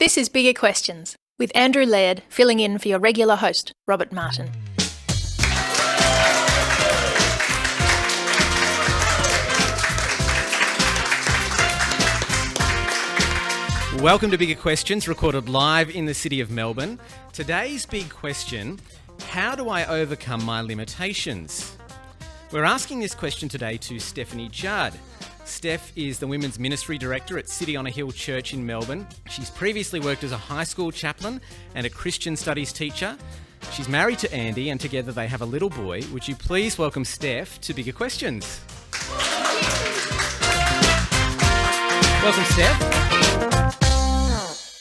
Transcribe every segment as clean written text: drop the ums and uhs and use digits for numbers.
This is Bigger Questions, with Andrew Laird filling in for your regular host, Robert Martin. Welcome to Bigger Questions, recorded live in the city of Melbourne. Today's big question: how do I overcome my limitations? We're asking this question today to Stephanie Judd. Steph is the Women's Ministry Director at City on a Hill Church in Melbourne. She's previously worked as a high school chaplain and a Christian studies teacher. She's married to Andy and together they have a little boy. Would you please welcome Steph to Bigger Questions? Welcome, Steph.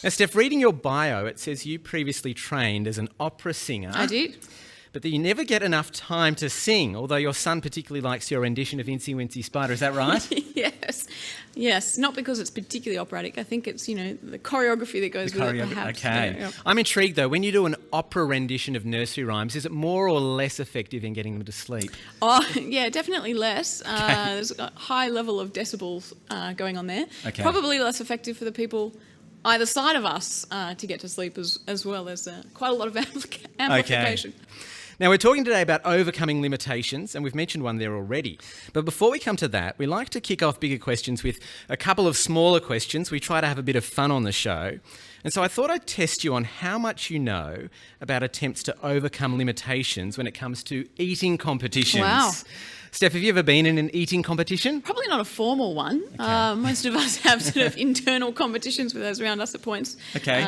Now, Steph, reading your bio, it says you previously trained as an opera singer. I did. But that you never get enough time to sing, although your son particularly likes your rendition of Incy Wincy Spider. Is that right? Yes. Not because it's particularly operatic. I think it's, the choreography that goes with it, perhaps. Okay. Yeah. I'm intrigued, though. When you do an opera rendition of nursery rhymes, is it more or less effective in getting them to sleep? Oh, yeah, definitely less. There's a high level of decibels going on there. Okay. Probably less effective for the people either side of us to get to sleep as well. There's quite a lot of amplification. Okay. Now, we're talking today about overcoming limitations, and we've mentioned one there already. But before we come to that, we like to kick off Bigger Questions with a couple of smaller questions. We try to have a bit of fun on the show. And so I thought I'd test you on how much you know about attempts to overcome limitations when it comes to eating competitions. Wow. Steph, have you ever been in an eating competition? Probably not a formal one. Okay. Most of us have sort of internal competitions with those around us at points. Okay.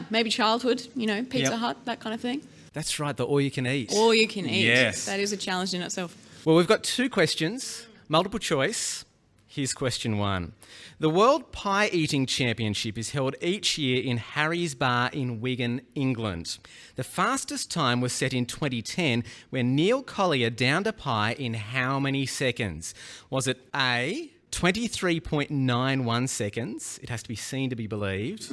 Maybe childhood, Pizza Yep. Hut, that kind of thing. That's right, the all you can eat. All you can eat. Yes. That is a challenge in itself. Well, we've got two questions, multiple choice. Here's question one. The World Pie Eating Championship is held each year in Harry's Bar in Wigan, England. The fastest time was set in 2010 when Neil Collier downed a pie in how many seconds? Was it A, 23.91 seconds? It has to be seen to be believed.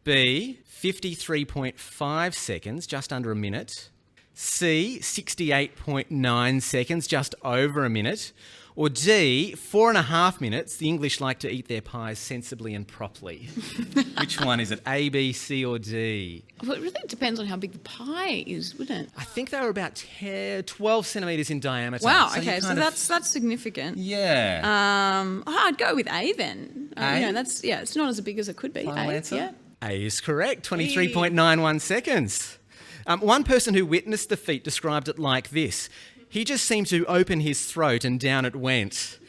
B, 53.5 seconds, just under a minute. C, 68.9 seconds, just over a minute. Or D, 4.5 minutes. The English like to eat their pies sensibly and properly. Which one is it? A, B, C or D? Well, it really depends on how big the pie is, wouldn't it? I think they were about 12 centimetres in diameter. Wow, so okay, so that's significant. Yeah. I'd go with A then. A? It's not as big as it could be. Final A, answer? yeah. A is correct, 23.91 seconds. One person who witnessed the feat described it like this. He just seemed to open his throat and down it went,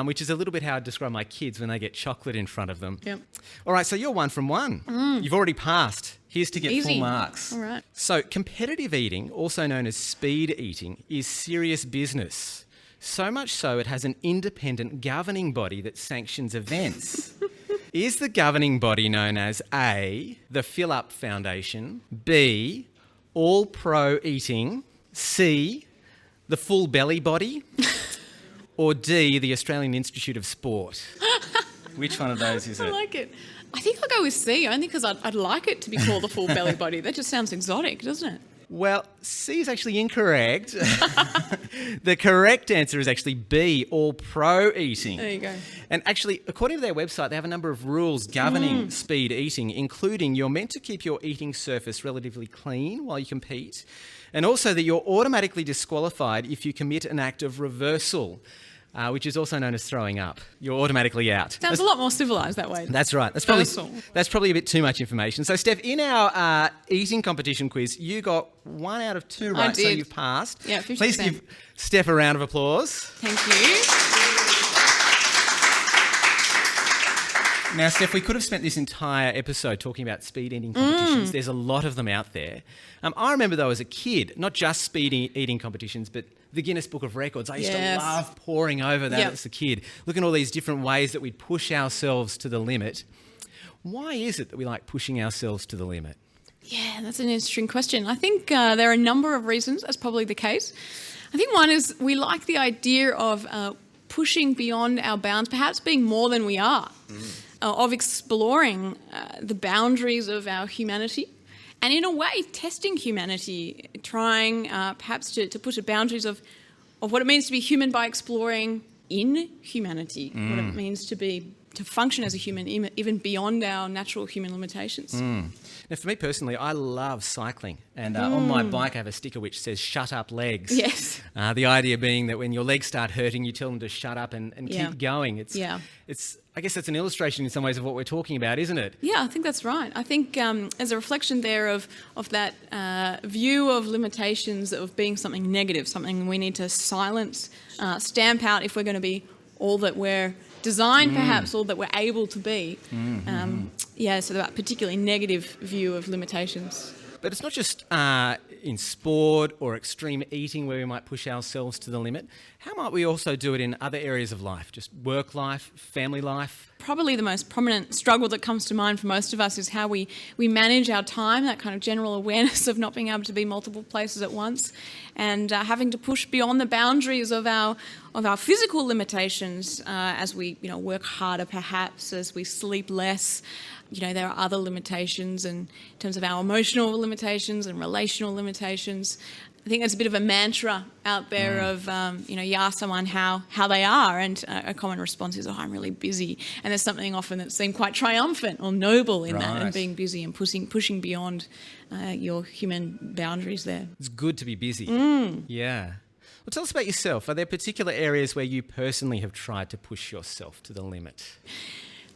which is a little bit how I describe my kids when they get chocolate in front of them. Yep. All right, so you're 1 from 1. You've already passed. Here's to get Easy. full marks. All right. So competitive eating, also known as speed eating, is serious business. So much so it has an independent governing body that sanctions events. Is the governing body known as A, the Fill Up Foundation, B, All Pro Eating, C, the Full Belly Body, or D, the Australian Institute of Sport? Which one of those is it? I like it. I think I'll go with C, only because I'd like it to be called the Full Belly Body. That just sounds exotic, doesn't it? Well, C is actually incorrect. The correct answer is actually B, All Pro Eating. There you go. And actually, according to their website, they have a number of rules governing speed eating, including you're meant to keep your eating surface relatively clean while you compete, and also that you're automatically disqualified if you commit an act of reversal, which is also known as throwing up. You're automatically out. Sounds a lot more civilised that way. That's right. That's probably a bit too much information. So, Steph, in our eating competition quiz, you got 1 out of 2 right, I did. so you've passed. Yeah, 50%. Please give Steph a round of applause. Thank you. Now, Steph, we could have spent this entire episode talking about speed eating competitions. There's a lot of them out there. I remember, though, as a kid, not just speed eating competitions, but the Guinness Book of Records. I used to love poring over that as a kid, looking at all these different ways that we'd push ourselves to the limit. Why is it that we like pushing ourselves to the limit? Yeah, that's an interesting question. I think there are a number of reasons that's probably the case. I think one is we like the idea of pushing beyond our bounds, perhaps being more than we are. Of exploring the boundaries of our humanity and in a way testing humanity, trying perhaps to push the boundaries of what it means to be human by exploring in humanity, what it means to be function as a human, even beyond our natural human limitations. Now, for me personally, I love cycling. And on my bike, I have a sticker which says, "Shut up, legs." Yes. The idea being that when your legs start hurting, you tell them to shut up and Yeah. keep going. I guess that's an illustration in some ways of what we're talking about, isn't it? Yeah, I think that's right. I think there's a reflection there of that view of limitations of being something negative, something we need to silence, stamp out if we're going to be all that we're designed, perhaps, all that we're able to be. So that particularly negative view of limitations. But it's not just in sport or extreme eating where we might push ourselves to the limit. How might we also do it in other areas of life, just work life, family life? Probably the most prominent struggle that comes to mind for most of us is how we manage our time, that kind of general awareness of not being able to be multiple places at once, and having to push beyond the boundaries of our physical limitations as we work harder, perhaps, as we sleep less. There are other limitations in terms of our emotional limitations and relational limitations. I think there's a bit of a mantra out there of, you ask someone how they are, and a common response is, "Oh, I'm really busy." And there's something often that seems quite triumphant or noble in that, and being busy and pushing beyond your human boundaries there. It's good to be busy. Yeah. Well, tell us about yourself. Are there particular areas where you personally have tried to push yourself to the limit?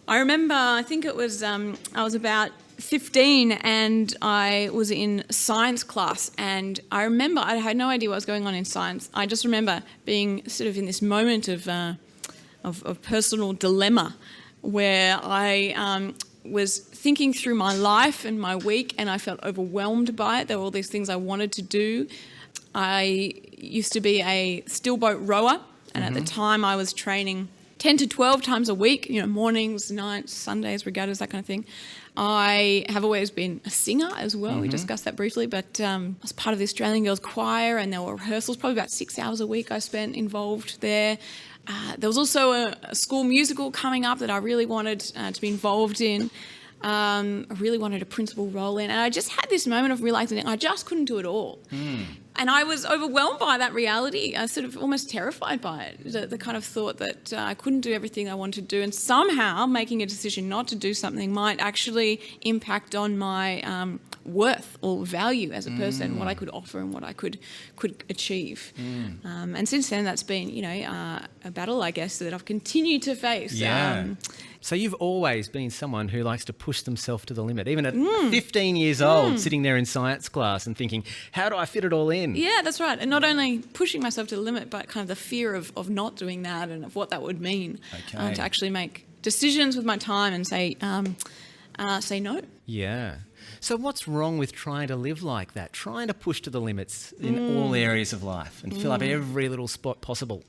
I remember, I think it was, I was about 15 and I was in science class, and I remember, I had no idea what was going on in science. I just remember being sort of in this moment of personal dilemma where I was thinking through my life and my week, and I felt overwhelmed by it. There were all these things I wanted to do. I used to be a steelboat rower, and at the time I was training 10 to 12 times a week, mornings, nights, Sundays, regattas, that kind of thing. I have always been a singer as well. We discussed that briefly, but I was part of the Australian Girls Choir, and there were rehearsals, probably about 6 hours a week I spent involved there. There was also a school musical coming up that I really wanted to be involved in. I really wanted a principal role in, and I just had this moment of realising I just couldn't do it all. And I was overwhelmed by that reality. I was sort of almost terrified by it, the kind of thought that I couldn't do everything I wanted to do, and somehow making a decision not to do something might actually impact on my worth or value as a person, what I could offer and what I could achieve. And since then, that's been, a battle, I guess, that I've continued to face. Yeah. So you've always been someone who likes to push themselves to the limit, even at 15 years old, sitting there in science class and thinking, how do I fit it all in? Yeah, that's right. And not only pushing myself to the limit, but kind of the fear of not doing that and of what that would mean to actually make decisions with my time and say no. Yeah. So what's wrong with trying to live like that, trying to push to the limits in all areas of life and fill up every little spot possible?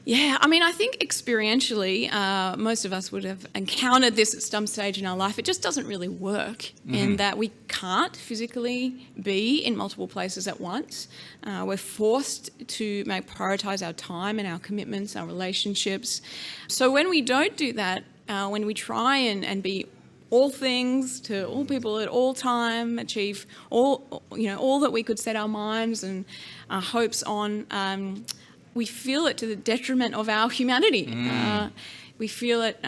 Yeah, I mean, I think experientially, most of us would have encountered this at some stage in our life. It just doesn't really work in that we can't physically be in multiple places at once. We're forced to prioritise our time and our commitments, our relationships. So when we don't do that, when we try and be all things to all people at all time, achieve all that we could set our minds and our hopes on, we feel it to the detriment of our humanity. We feel it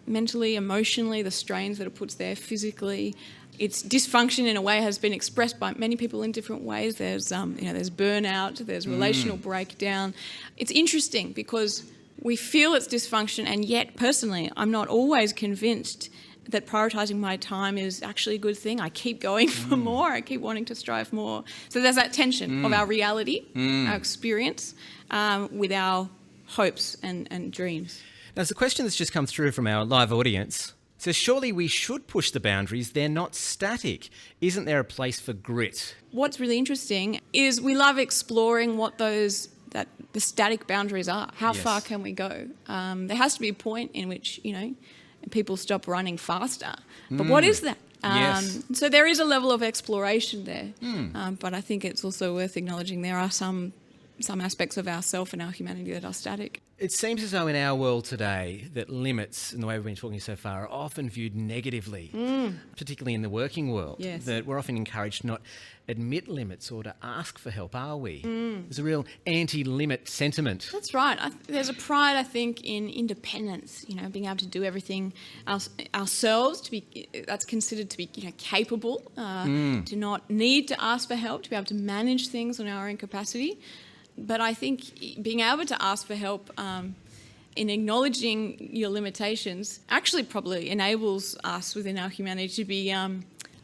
mentally, emotionally, the strains that it puts there physically. Its dysfunction in a way has been expressed by many people in different ways. There's there's burnout, there's relational breakdown. It's interesting because we feel its dysfunction, and yet personally I'm not always convinced that prioritising my time is actually a good thing. I keep going for more. I keep wanting to strive more. So there's that tension of our reality, our experience, with our hopes and dreams. Now, there's a question that's just come through from our live audience. It says, surely we should push the boundaries. They're not static. Isn't there a place for grit? What's really interesting is we love exploring what the static boundaries are. How far can we go? There has to be a point in which, people stop running faster. But what is that? So there is a level of exploration there. But I think it's also worth acknowledging there are some aspects of ourself and our humanity that are static. It seems as though in our world today that limits, in the way we've been talking so far, are often viewed negatively, particularly in the working world. Yes. That we're often encouraged to not admit limits or to ask for help, are we? There's a real anti-limit sentiment. That's right. There's a pride, I think, in independence. Being able to do everything ourselves. That's considered to be, capable. To not need to ask for help. To be able to manage things on our own capacity. But I think being able to ask for help in acknowledging your limitations actually probably enables us within our humanity to be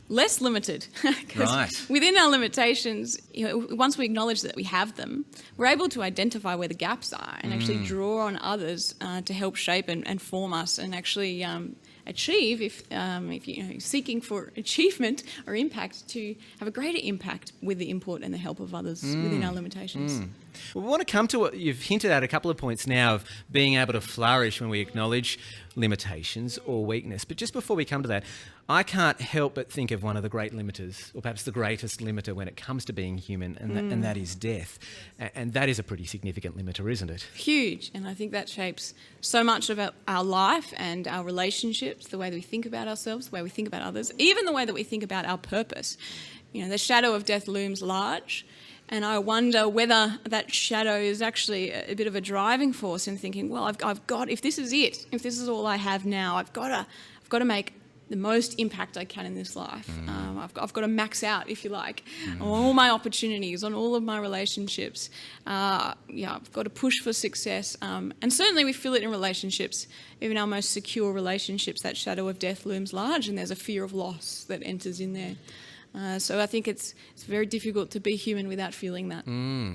less limited. Right. Within our limitations, once we acknowledge that we have them, we're able to identify where the gaps are and actually draw on others to help shape and form us and actually achieve, if you're seeking for achievement or impact, to have a greater impact with the input and the help of others within our limitations. Well, we want to come to what you've hinted at a couple of points now of being able to flourish when we acknowledge limitations or weakness. But just before we come to that, I can't help but think of one of the great limiters, or perhaps the greatest limiter when it comes to being human, and that is death. And that is a pretty significant limiter, isn't it? Huge. And I think that shapes so much of our life and our relationships, the way that we think about ourselves, the way we think about others, even the way that we think about our purpose. The shadow of death looms large. And I wonder whether that shadow is actually a bit of a driving force in thinking, well, I've got, if this is it, if this is all I have now, I've got to make the most impact I can in this life. I've got to max out, if you like, on all my opportunities, on all of my relationships. I've got to push for success. And certainly we feel it in relationships. Even our most secure relationships, that shadow of death looms large, and there's a fear of loss that enters in there. So I think it's very difficult to be human without feeling that.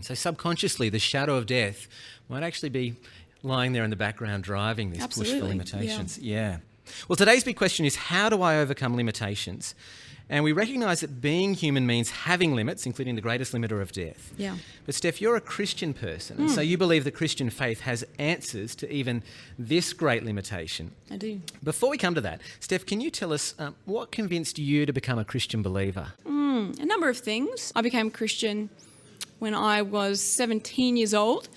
So subconsciously, the shadow of death might actually be lying there in the background driving this push for limitations. Yeah. Well, today's big question is, how do I overcome limitations? And we recognise that being human means having limits, including the greatest limiter of death. Yeah. But Steph, you're a Christian person, and so you believe the Christian faith has answers to even this great limitation. I do. Before we come to that, Steph, can you tell us what convinced you to become a Christian believer? A number of things. I became Christian when I was 17 years old.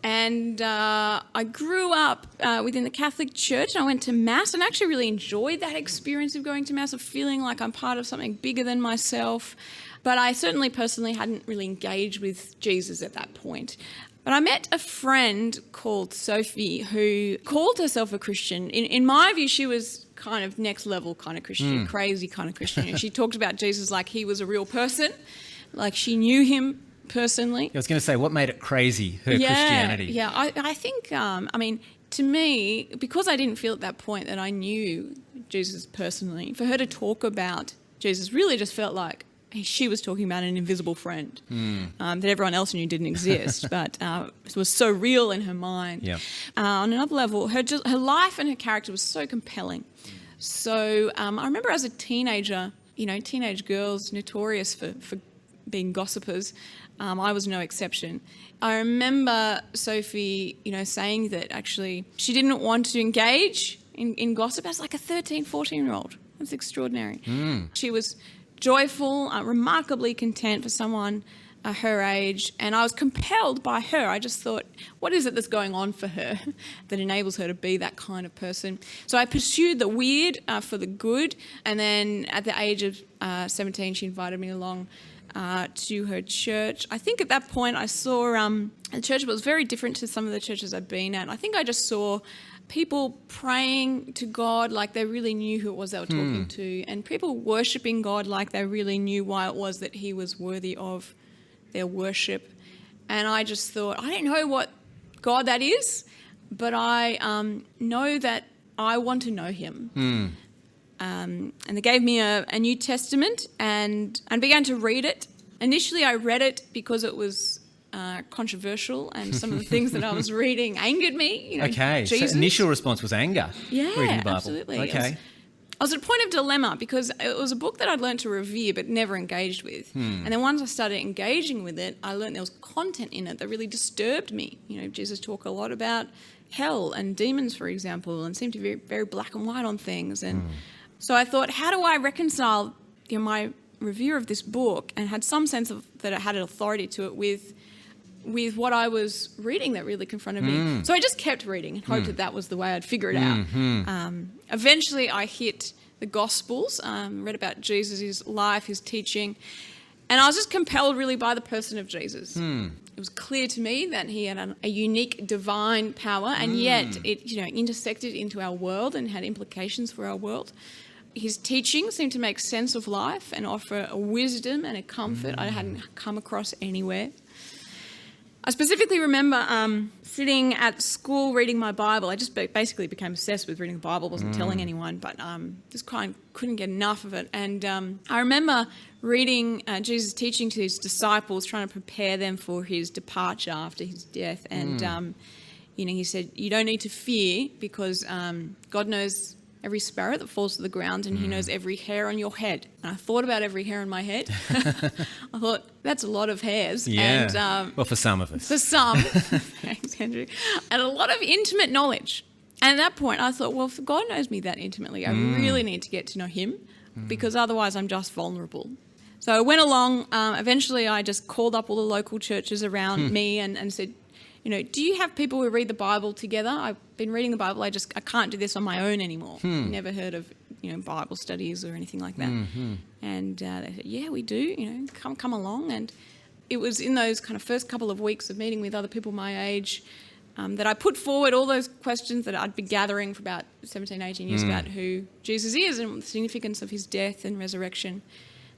And I grew up within the Catholic Church, and I went to Mass and actually really enjoyed that experience of going to Mass, of feeling like I'm part of something bigger than myself. But I certainly personally hadn't really engaged with Jesus at that point. But I met a friend called Sophie who called herself a Christian. In my view, she was kind of next level kind of Christian, crazy kind of Christian. And she talked about Jesus like he was a real person, like she knew him personally. I was going to say, what made it crazy, her Christianity? Yeah, I think, to me, because I didn't feel at that point that I knew Jesus personally, for her to talk about Jesus really just felt like she was talking about an invisible friend that everyone else knew didn't exist, but it was so real in her mind. Yeah. On another level, her life and her character was so compelling. So I remember as a teenager, teenage girls notorious for being gossipers. I was no exception. I remember Sophie, saying that actually she didn't want to engage in gossip as like a 13, 14-year-old. That's extraordinary. She was joyful, remarkably content for someone her age, and I was compelled by her. I just thought, what is it that's going on for her that enables her to be that kind of person? So I pursued the weird for the good, and then at the age of 17, she invited me along to her church. I think at that point I saw the church was very different to some of the churches I've been at. I think I just saw people praying to God like they really knew who it was they were talking to, and people worshipping God like they really knew why it was that he was worthy of their worship. And I just thought, I don't know what God that is, but I know that I want to know him. And they gave me a New Testament and began to read it. Initially, I read it because it was controversial, and some of the things that I was reading angered me. Okay, Jesus. So initial response was anger. Yeah, reading the Bible. Absolutely. Okay. I was at a point of dilemma because it was a book that I'd learned to revere but never engaged with. And then once I started engaging with it, I learned there was content in it that really disturbed me. Jesus talked a lot about hell and demons, for example, and seemed to be very, very black and white on things. And so I thought, how do I reconcile my review of this book and had some sense of that it had an authority to it with with what I was reading that really confronted me. So I just kept reading and hoped that was the way I'd figure it out. Eventually I hit the Gospels, read about Jesus' life, his teaching, and I was just compelled really by the person of Jesus. It was clear to me that he had a unique divine power, and yet it intersected into our world and had implications for our world. His teaching seemed to make sense of life and offer a wisdom and a comfort I hadn't come across anywhere. I specifically remember sitting at school reading my Bible. I just basically became obsessed with reading the Bible. Wasn't telling anyone, but just couldn't get enough of it. And I remember reading Jesus' teaching to his disciples, trying to prepare them for his departure after his death. And he said, "You don't need to fear because God knows every sparrow that falls to the ground, and he knows every hair on your head." And I thought about every hair on my head. I thought, that's a lot of hairs. Yeah. And, well, for some of us. For some. Thanks, Andrew. And a lot of intimate knowledge. And at that point, I thought, well, if God knows me that intimately, I really need to get to know him because otherwise I'm just vulnerable. So I went along. Eventually, I just called up all the local churches around me and said, do you have people who read the Bible together? I've been reading the Bible. I can't do this on my own anymore. Never heard of, Bible studies or anything like that. And they said, yeah, we do, come along. And it was in those kind of first couple of weeks of meeting with other people my age that I put forward all those questions that I'd been gathering for about 17, 18 years about who Jesus is and the significance of his death and resurrection.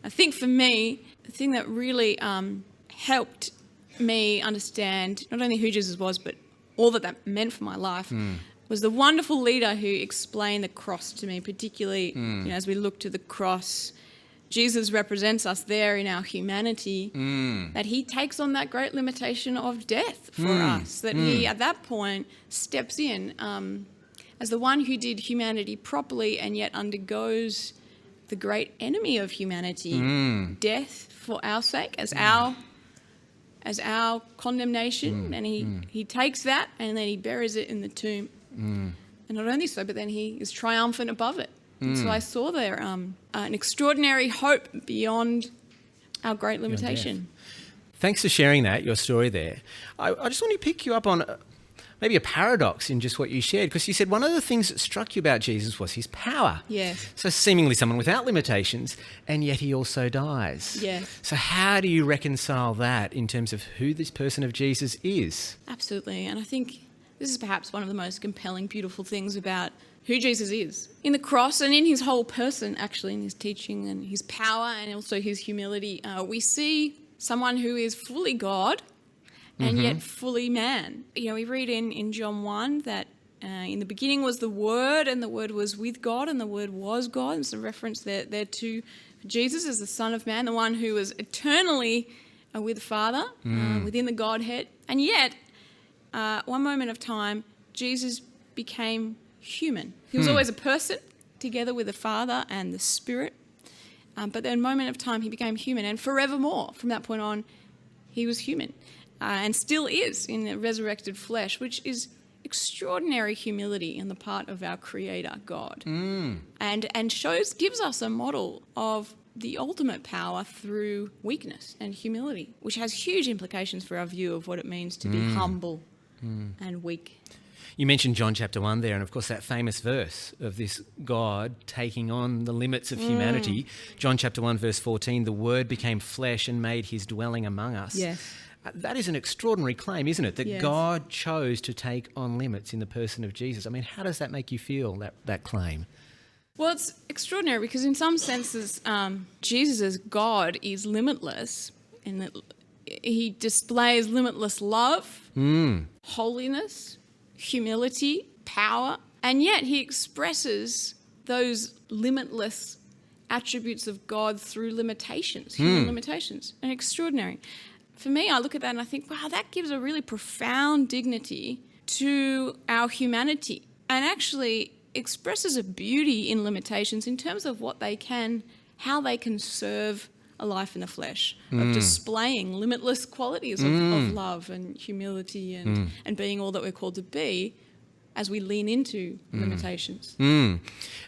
I think for me, the thing that really helped me understand not only who Jesus was, but all that meant for my life was the wonderful leader who explained the cross to me, particularly as we look to the cross. Jesus represents us there in our humanity, that he takes on that great limitation of death for us, that he at that point steps in as the one who did humanity properly and yet undergoes the great enemy of humanity, death for our sake, as our condemnation, and he takes that and then he buries it in the tomb. And not only so, but then he is triumphant above it. And so I saw there an extraordinary hope beyond our great limitation. Thanks for sharing your story there. I just want to pick you up on maybe a paradox in just what you shared, because you said one of the things that struck you about Jesus was his power. Yes. So seemingly someone without limitations, and yet he also dies. Yes. So how do you reconcile that in terms of who this person of Jesus is? Absolutely. And I think this is perhaps one of the most compelling, beautiful things about who Jesus is. In the cross and in his whole person, actually, in his teaching and his power and also his humility, we see someone who is fully God and yet fully man. We read in John 1 that in the beginning was the Word, and the Word was with God, and the Word was God. And it's a reference there to Jesus as the Son of Man, the one who was eternally with the Father, within the Godhead. And yet, one moment of time, Jesus became human. He was always a person together with the Father and the Spirit. But then, a moment of time, he became human, and forevermore, from that point on, he was human. And still is in the resurrected flesh, which is extraordinary humility on the part of our Creator, God. And gives us a model of the ultimate power through weakness and humility, which has huge implications for our view of what it means to be humble and weak. You mentioned John chapter 1 there, and of course that famous verse of this God taking on the limits of humanity. John chapter 1 verse 14, the Word became flesh and made his dwelling among us. Yes. That is an extraordinary claim, isn't it? That Yes. God chose to take on limits in the person of Jesus. I mean, how does that make you feel, that claim? Well, it's extraordinary because in some senses, Jesus as God is limitless in that he displays limitless love, holiness, humility, power, and yet he expresses those limitless attributes of God through limitations, human limitations, and extraordinary. For me, I look at that and I think, wow, that gives a really profound dignity to our humanity and actually expresses a beauty in limitations in terms of how they can serve a life in the flesh, of displaying limitless qualities of love and humility and being all that we're called to be as we lean into limitations. And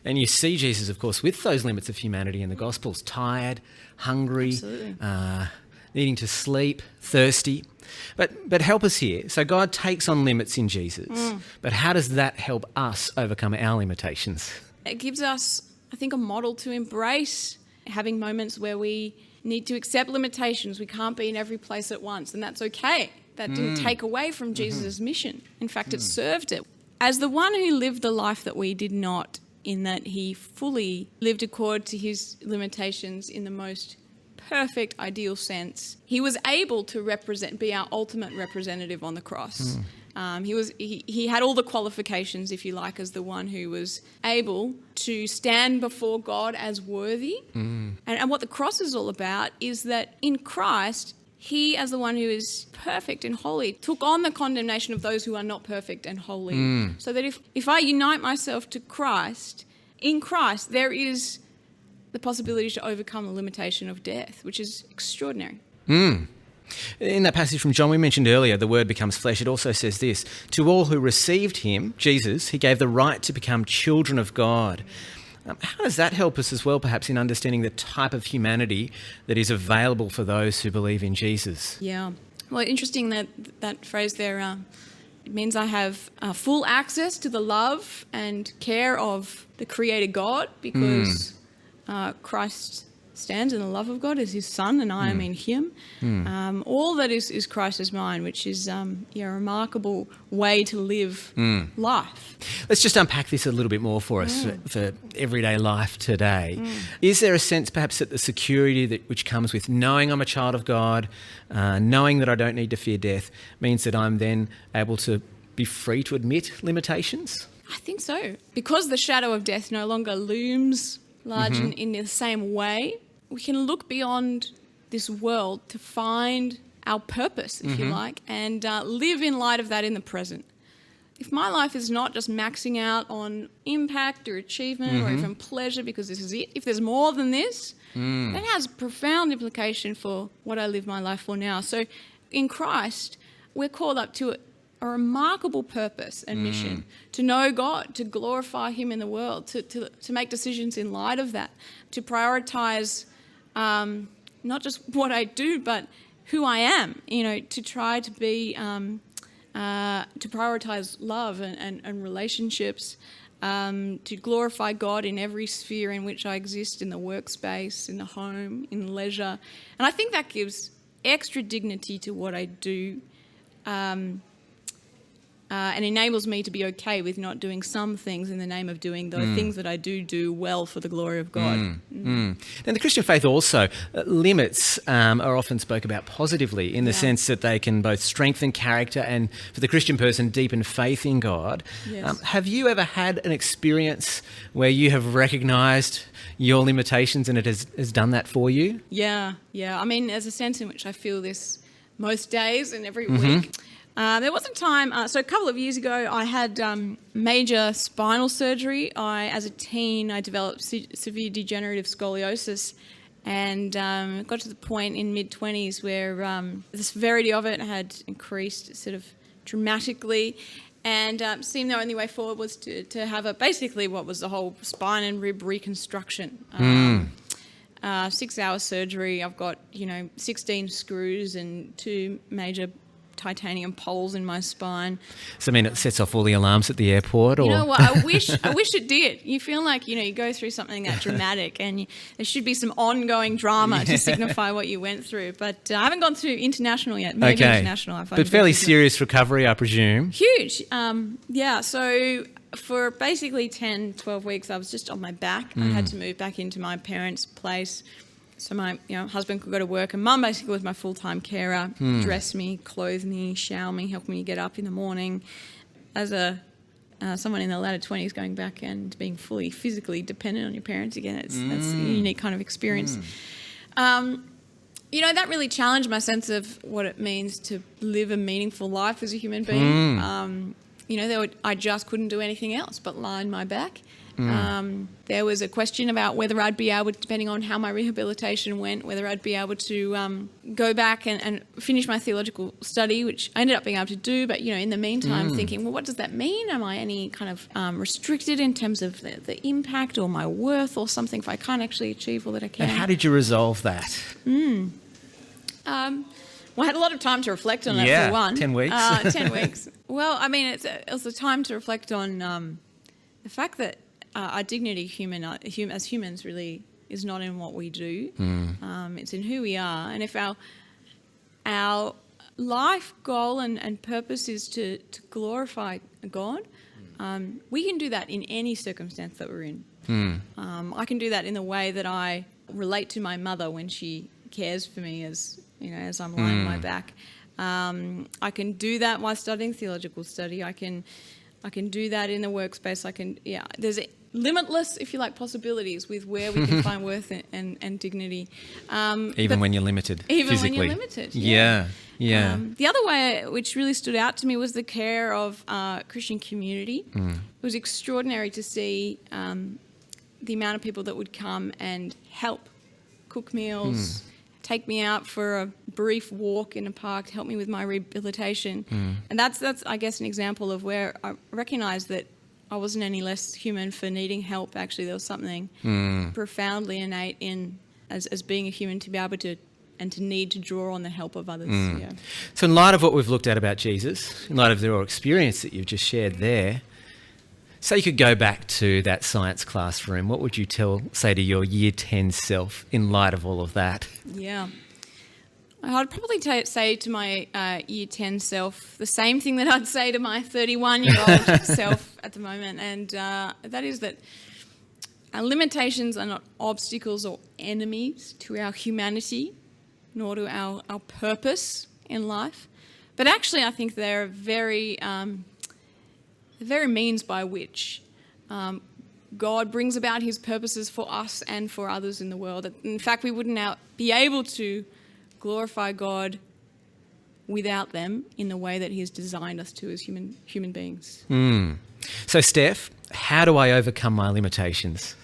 you see Jesus, of course, with those limits of humanity in the Gospels, tired, hungry, needing to sleep, thirsty. But help us here. So God takes on limits in Jesus. But how does that help us overcome our limitations? It gives us, I think, a model to embrace, having moments where we need to accept limitations. We can't be in every place at once, and that's okay. That didn't take away from Jesus' mission. In fact, it served it. As the one who lived the life that we did not, in that he fully lived according to his limitations in the most perfect, ideal sense, he was able to be our ultimate representative on the cross. He had all the qualifications, if you like, as the one who was able to stand before God as worthy. And what the cross is all about is that in Christ, he, as the one who is perfect and holy, took on the condemnation of those who are not perfect and holy. So that if I unite myself to Christ, in Christ, there is the possibility to overcome the limitation of death, which is extraordinary. In that passage from John we mentioned earlier, the Word becomes flesh. It also says this: to all who received him, Jesus, he gave the right to become children of God. How does that help us as well, perhaps, in understanding the type of humanity that is available for those who believe in Jesus? Yeah. Well, interesting that phrase there. It means I have full access to the love and care of the Creator God, because Christ stands in the love of God as his son, and I am in him. All that is Christ is mine, which is a remarkable way to live life. Let's just unpack this a little bit more for us for everyday life today. Is there a sense perhaps that the security which comes with knowing I'm a child of God, knowing that I don't need to fear death, means that I'm then able to be free to admit limitations? I think so. Because the shadow of death no longer looms large in the same way, we can look beyond this world to find our purpose, if you like, and live in light of that in the present. If my life is not just maxing out on impact or achievement or even pleasure because this is it, if there's more than this, that has profound implication for what I live my life for now. So in Christ, we're called up to a remarkable purpose and mission, to know God, to glorify him in the world, to make decisions in light of that, to prioritise not just what I do, but who I am, to try to be, to prioritise love and relationships, to glorify God in every sphere in which I exist, in the workspace, in the home, in leisure. And I think that gives extra dignity to what I do, and enables me to be okay with not doing some things in the name of doing the things that I do well for the glory of God. Now, the Christian faith also, limits are often spoke about positively in the sense that they can both strengthen character and, for the Christian person, deepen faith in God. Yes. Have you ever had an experience where you have recognised your limitations and it has done that for you? Yeah. I mean, there's a sense in which I feel this most days and every week. There was a time, so a couple of years ago, I had major spinal surgery. As a teen, I developed severe degenerative scoliosis, and got to the point in mid-20s where the severity of it had increased sort of dramatically, and seemed the only way forward was to have basically what was the whole spine and rib reconstruction. 6-hour surgery. I've got 16 screws and 2 major titanium poles in my spine. So, I mean, it sets off all the alarms at the airport? Or? You know what? I wish it did. You feel like, you go through something that dramatic and there should be some ongoing drama to signify what you went through. But I haven't gone through international yet. Maybe international. But fairly serious recovery, I presume. Huge. So for basically 10, 12 weeks, I was just on my back. I had to move back into my parents' place. So my husband could go to work, and Mum basically was my full-time carer, dress me, clothe me, shower me, help me get up in the morning. As someone in the latter 20s, going back and being fully physically dependent on your parents again, that's a unique kind of experience. That really challenged my sense of what it means to live a meaningful life as a human being. I just couldn't do anything else but lie on my back. There was a question about whether I'd be able, depending on how my rehabilitation went, whether I'd be able to go back and finish my theological study, which I ended up being able to do. But, in the meantime, thinking, well, what does that mean? Am I any kind of restricted in terms of the impact or my worth or something if I can't actually achieve all that I can? And how did you resolve that? Well, I had a lot of time to reflect on it for one. 10 weeks. 10 weeks. Well, I mean, it was a time to reflect on the fact that our dignity as humans really is not in what we do. It's in who we are. And if our life goal and purpose is to glorify God, we can do that in any circumstance that we're in. I can do that in the way that I relate to my mother when she cares for me as I'm lying on my back. I can do that while studying theological study. I can do that in the workspace. There's limitless, if you like, possibilities with where we can find worth and dignity. Even when you're limited physically. When you're limited, yeah. The other way which really stood out to me was the care of Christian community. It was extraordinary to see the amount of people that would come and help cook meals, take me out for a brief walk in a park, help me with my rehabilitation. And that's I guess an example of where I recognised that I wasn't any less human for needing help. Actually, there was something profoundly innate in as being a human to be able to and to need to draw on the help of others. So in light of what we've looked at about Jesus, in light of your experience that you've just shared there, say you could go back to that science classroom, what would you say to your year 10 self in light of all of that? Yeah. I'd probably say to my year 10 self the same thing that I'd say to my 31-year-old self at the moment, and that is that our limitations are not obstacles or enemies to our humanity, nor to our purpose in life, but actually I think they're the very means by which God brings about his purposes for us and for others in the world. In fact, we wouldn't be able to glorify God without them in the way that he has designed us to as human beings. So, Steph, how do I overcome my limitations?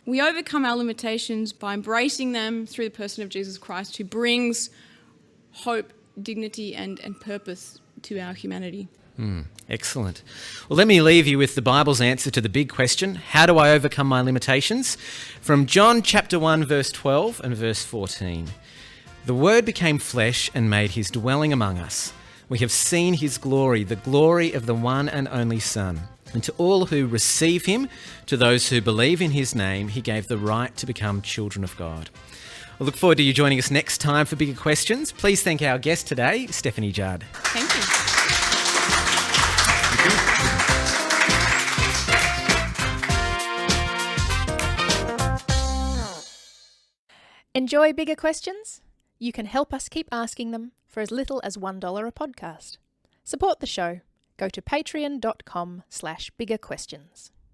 We overcome our limitations by embracing them through the person of Jesus Christ, who brings hope, dignity, and purpose to our humanity. Excellent. Well, let me leave you with the Bible's answer to the big question, how do I overcome my limitations? From John chapter 1, verse 12 and verse 14. The Word became flesh and made his dwelling among us. We have seen his glory, the glory of the one and only Son. And to all who receive him, to those who believe in his name, he gave the right to become children of God. I look forward to you joining us next time for Bigger Questions. Please thank our guest today, Stephanie Judd. Thank you. Enjoy Bigger Questions? You can help us keep asking them for as little as $1 a podcast. Support the show. Go to patreon.com/biggerquestions.